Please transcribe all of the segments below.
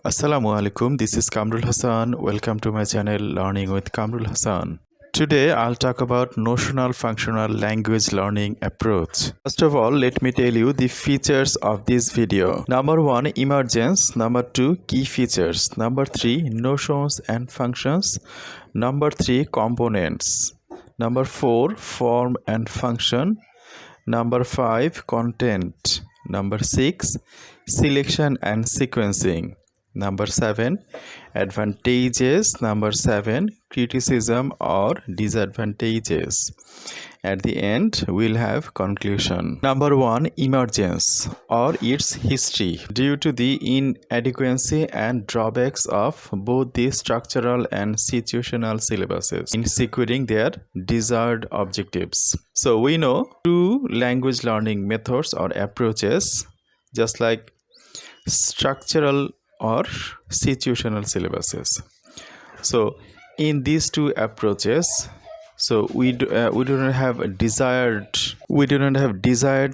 Assalamu alaikum, this is Kamrul Hasan. Welcome to my channel Learning with Kamrul Hasan. Today I'll talk about notional functional language learning approach. First of all, let me tell you the features of this video. Number 1, emergence. Number 2, key features. Number 3, notions and functions. Number 3, components. Number 4, form and function. Number 5, content. Number 6, selection and sequencing. Number 7, advantages. Number 7, criticism or disadvantages. At the end, we'll have conclusion. Number 1, emergence or its history. Due to the inadequacy and drawbacks of both the structural and situational syllabuses in securing their desired objectives. So we know two language learning methods or approaches, just like structural or situational syllabuses. So in these two approaches, so we do not have desired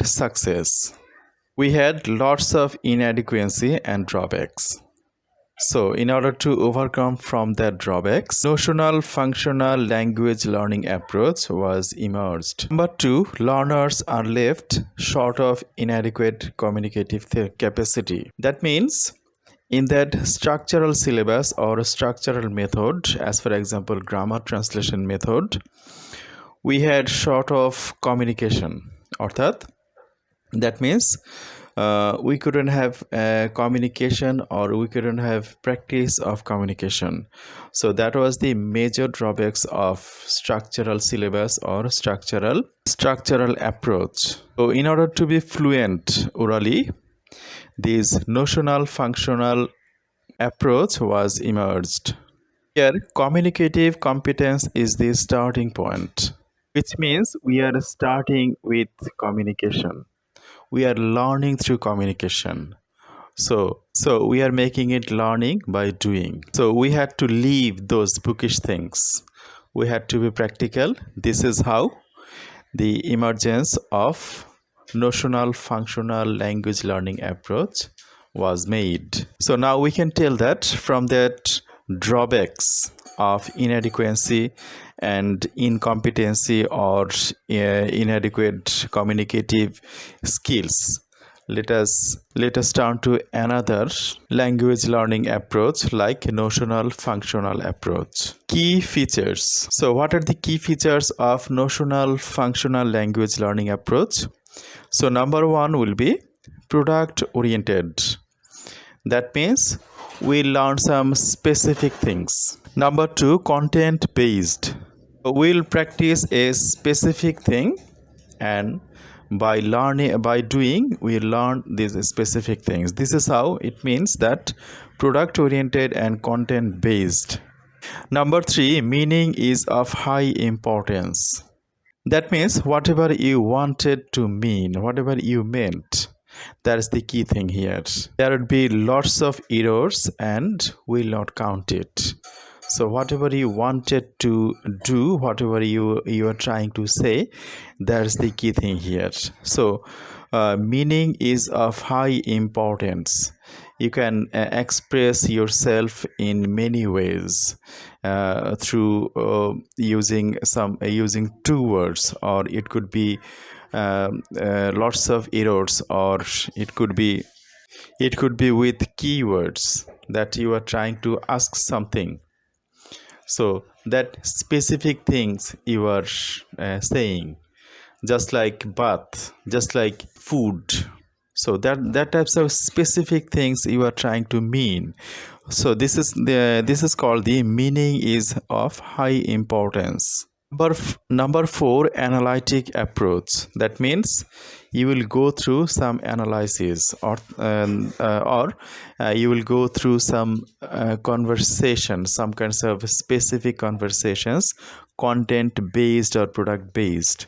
success. We had lots of inadequacy and drawbacks. So in order to overcome from that drawbacks, notional functional language learning approach was emerged. Number 2, learners are left short of inadequate communicative capacity. That means in that structural syllabus or structural method, as for example grammar translation method, we had short of communication. Orthat, that means we couldn't have communication, or we couldn't have practice of communication. So that was the major drawbacks of structural syllabus or structural approach. So in order to be fluent orally, this notional functional approach was emerged. Here, communicative competence is the starting point, which means we are starting with communication. We are learning through communication. So we are making it learning by doing. So we had to leave those bookish things. We had to be practical. This is how the emergence of notional functional language learning approach was made. So now we can tell that from that drawbacks of inadequacy and incompetency or inadequate communicative skills, let us turn to another language learning approach like notional functional approach. Key features. So what are the key features of notional functional language learning approach? So number 1 will be product oriented. That means we learn some specific things. Number 2, content based. We'll practice a specific thing, and by doing, we learn these specific things. This is how it means that product oriented and content based. Number 3, meaning is of high importance. That means whatever you wanted to mean, whatever you meant, that is the key thing here. There would be lots of errors and we'll not count it. So whatever you wanted to do, whatever you are trying to say, that's the key thing here. So meaning is of high importance. You can express yourself in many ways through using two words, or it could be lots of errors, or it could be with keywords that you are trying to ask something. So that specific things you are saying, just like bath, just like food. So that types of specific things you are trying to mean. So this is called the meaning is of high importance. Number 4, analytic approach. That means you will go through some analysis, or you will go through some conversation, some kinds of specific conversations, content based or product based.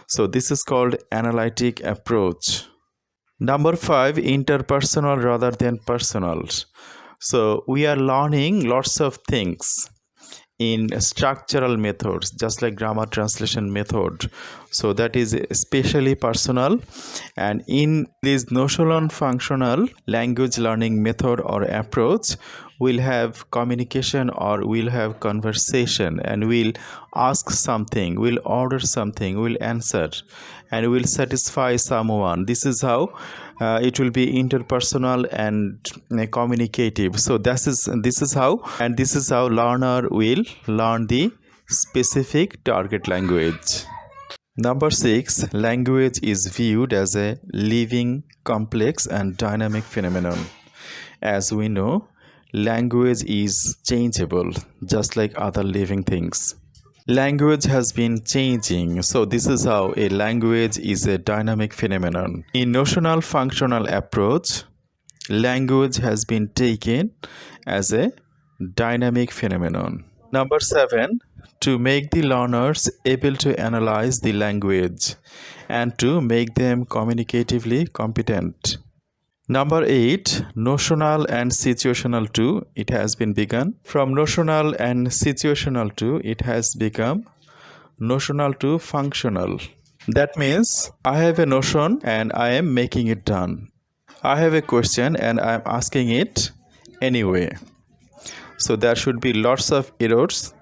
So this is called analytic approach. Number 5, interpersonal rather than personal. So we are learning lots of things in structural methods, just like grammar translation method. So that is especially personal, and in this notional functional language learning method or approach, we'll have communication or we'll have conversation, and we'll ask something, we'll order something, we'll answer, and we'll satisfy someone. This is how it will be interpersonal and communicative. So this is how learner will learn the specific target language. Number 6, language is viewed as a living, complex, and dynamic phenomenon. As we know, language is changeable, just like other living things. Language has been changing, so this is how a language is a dynamic phenomenon. In notional functional approach, language has been taken as a dynamic phenomenon. Number 7, to make the learners able to analyze the language and to make them communicatively competent. Number 8, notional and situational 2, it has been begun. From notional and situational 2, it has become notional to functional. That means I have a notion and I am making it done. I have a question and I am asking it anyway. So there should be lots of errors,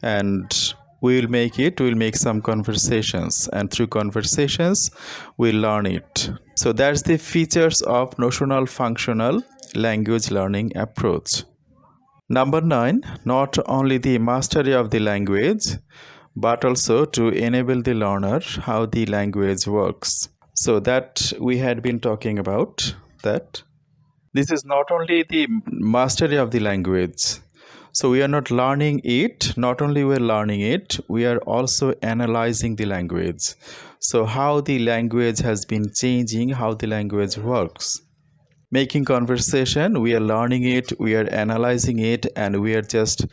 and we'll make some conversations, and through conversations we'll learn it. So that's the features of notional functional language learning approach. Number 9, not only the mastery of the language, but also to enable the learner how the language works. So that we had been talking about that. This is not only the mastery of the language. So we are not learning it, not only we are learning it, we are also analyzing the language. So how the language has been changing, how the language works. Making conversation, we are learning it, we are analyzing it, and we are just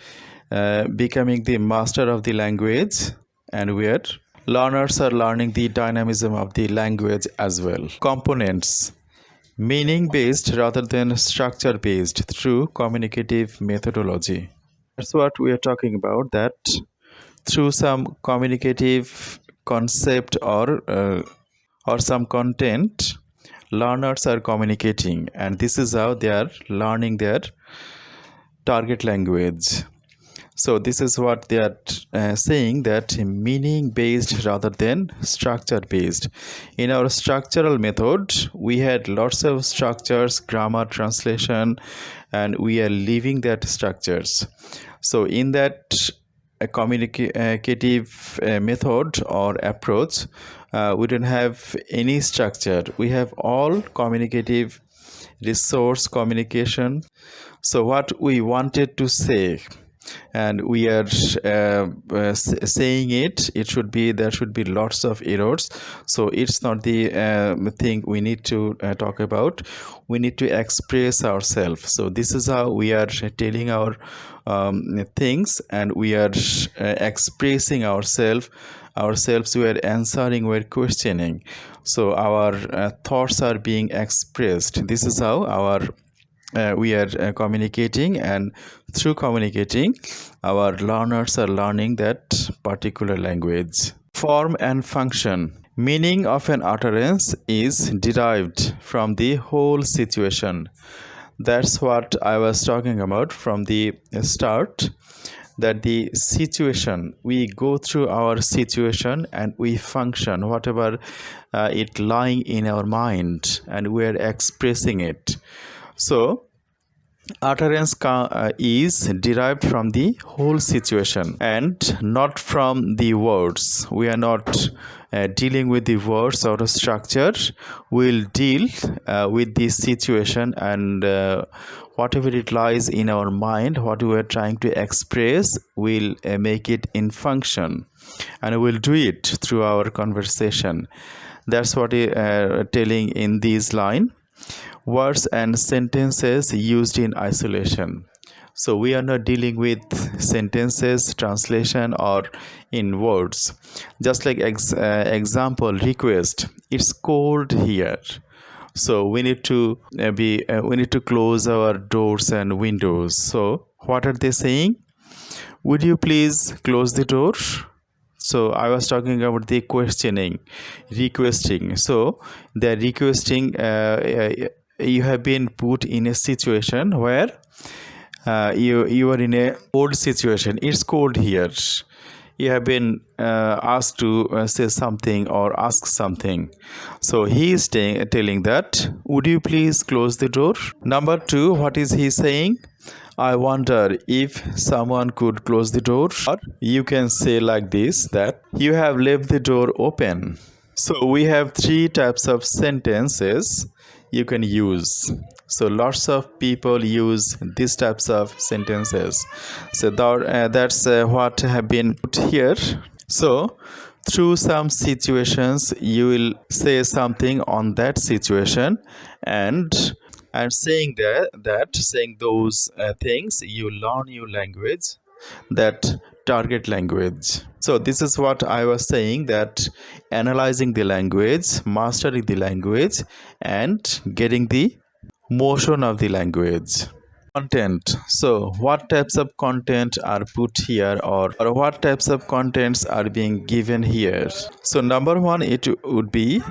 becoming the master of the language, and we are learners are learning the dynamism of the language as well. Components. Meaning based rather than structure based through communicative methodology. That's what we are talking about, that through some communicative concept or some content, learners are communicating, and this is how they are learning their target language. So this is what they are saying, that meaning based rather than structure based. In our structural method, we had lots of structures, grammar, translation, and we are leaving that structures. So in that communicative method or approach, we don't have any structure. We have all communicative resource communication. So what we wanted to say, and we are saying it should be, there should be lots of errors. So it's not the thing we need to talk about. We need to express ourselves. So this is how we are telling our things, and we are expressing ourselves. We are answering, we are questioning. So our thoughts are being expressed. This is how our we are communicating, and through communicating, our learners are learning that particular language. Form and function. Meaning of an utterance is derived from the whole situation. That's what I was talking about from the start, that the situation, we go through our situation and we function, whatever it lying in our mind, and we are expressing it. So utterance is derived from the whole situation and not from the words. We are not dealing with the words or structure. We'll deal with the situation, and whatever it lies in our mind, what we are trying to express, we'll make it in function, and we'll do it through our conversation. That's what telling in this line. Words and sentences used in isolation. So we are not dealing with sentences, translation, or in words. Just like example, request. It's cold here. So we need to we need to close our doors and windows. So what are they saying? Would you please close the door? So I was talking about the questioning, requesting. So the requesting, you have been put in a situation where you are in a cold situation. It's cold here. You have been asked to say something or ask something. So he is telling that, would you please close the door? Number two, what is he saying? I wonder if someone could close the door. Or you can say like this, that you have left the door open. So we have three types of sentences you can use. So lots of people use these types of sentences. So that's what have been put here. So through some situations you will say something on that situation, and saying saying those things, you learn your language, that target language. So this is what I was saying, that analyzing the language, mastering the language, and getting the motion of the language. Content. So what types of content are put here, or what types of contents are being given here? So number one, it would be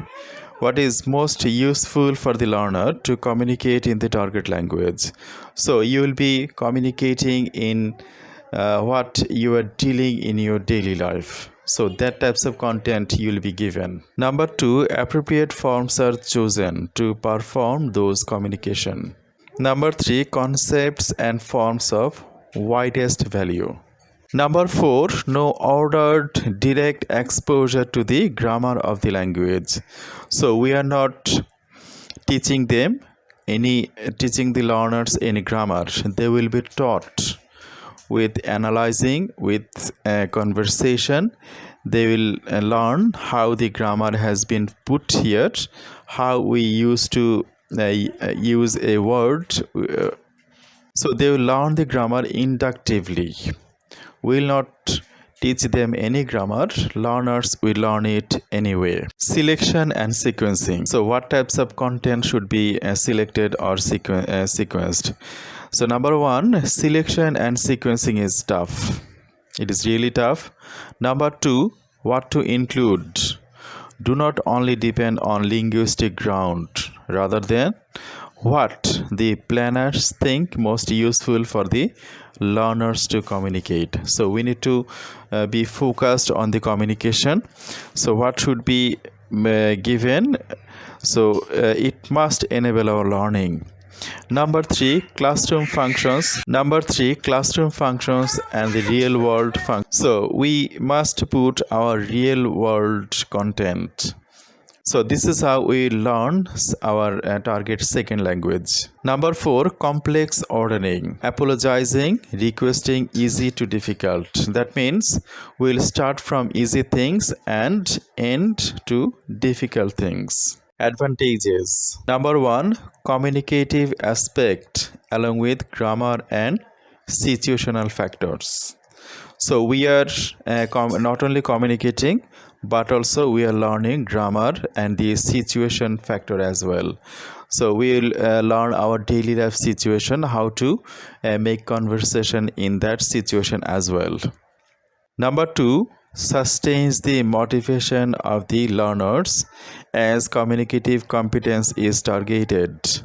what is most useful for the learner to communicate in the target language. So you will be communicating in what you are dealing in your daily life. So that types of content you will be given. Number two, appropriate forms are chosen to perform those communication. Number three, concepts and forms of widest value. Number four, no ordered direct exposure to the grammar of the language. So we are not teaching the learners any grammar. They will be taught with analyzing, with conversation. They will learn how the grammar has been put here, how we used to use a word. So they will learn the grammar inductively. We will not teach them any grammar. Learners will learn it anyway. Selection and sequencing. So what types of content should be selected or sequenced? So number one, selection and sequencing is tough. It is really tough. Number two, what to include. Do not only depend on linguistic ground, rather than what the planners think most useful for the learners to communicate. So we need to be focused on the communication. So what should be given? So it must enable our learning. Number three, classroom functions. Number three, classroom functions and the real world functions. So we must put our real world content. So this is how we learn our target second language. Number four, complex ordering. Apologizing, requesting easy to difficult. That means we'll start from easy things and end to difficult things. Advantages. Number one, communicative aspect along with grammar and situational factors. So we are not only communicating, but also we are learning grammar and the situation factor as well. So we will learn our daily life situation, how to make conversation in that situation as well. Number two, sustains the motivation of the learners as communicative competence is targeted.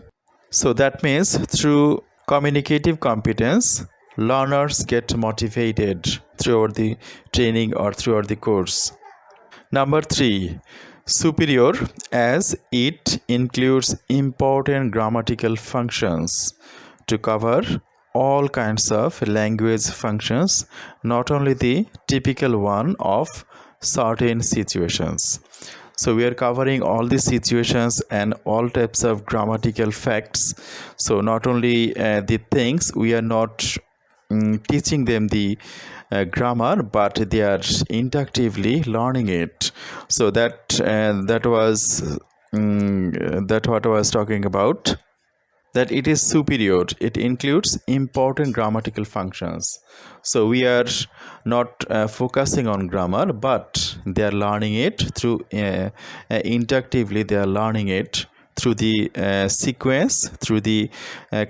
So that means through communicative competence, learners get motivated throughout the training or throughout the course. Number three, superior, as it includes important grammatical functions to cover all kinds of language functions, not only the typical one of certain situations. So we are covering all the situations and all types of grammatical facts. So not only the things, we are not teaching them the grammar, but they are inductively learning it. So that was what I was talking about, that it is superior. It includes important grammatical functions. So we are not focusing on grammar, but they are learning it through inductively. They are learning it through the sequence, through the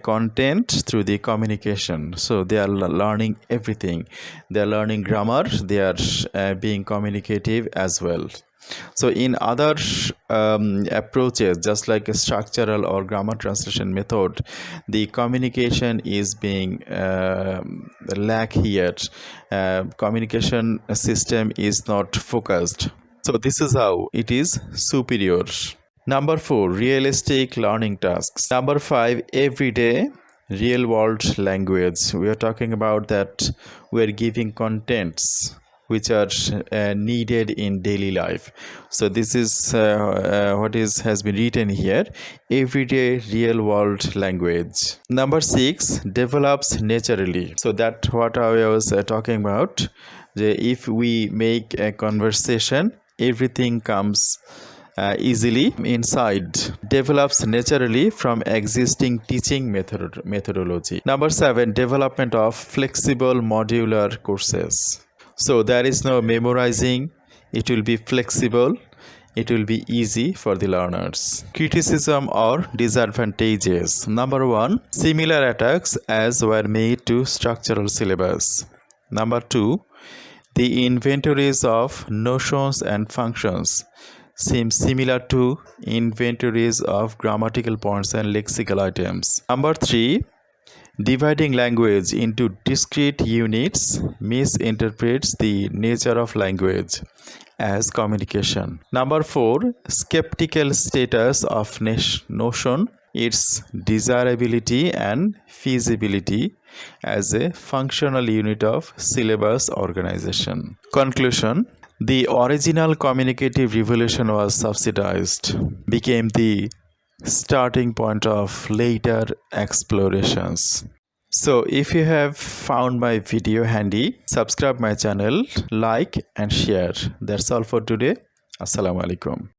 content, through the communication. So they are learning everything. They are learning grammar. They are being communicative as well. So in other approaches, just like a structural or grammar translation method, the communication is being lack here. Communication system is not focused. So this is how it is superior. Number 4, realistic learning tasks. Number 5, everyday real world language. We are talking about that we are giving contents which are needed in daily life. So this is what has been written here, everyday real world language. Number 6, develops naturally. So that's what I was talking about. If we make a conversation, everything comes easily inside. Develops naturally from existing teaching methodology. Number 7, development of flexible modular courses. So there is no memorizing. It will be flexible. It will be easy for the learners. Criticism or disadvantages. Number 1, similar attacks as were made to structural syllabus. Number 2, the inventories of notions and functions seem similar to inventories of grammatical points and lexical items. Number 3, dividing language into discrete units misinterprets the nature of language as communication. Number 4, skeptical status of notion, its desirability and feasibility as a functional unit of syllabus organization. Conclusion: the original communicative revolution was subsidized, became the starting point of later explorations. So if you have found my video handy, subscribe my channel, like and share. That's all for today. Assalamu alaikum.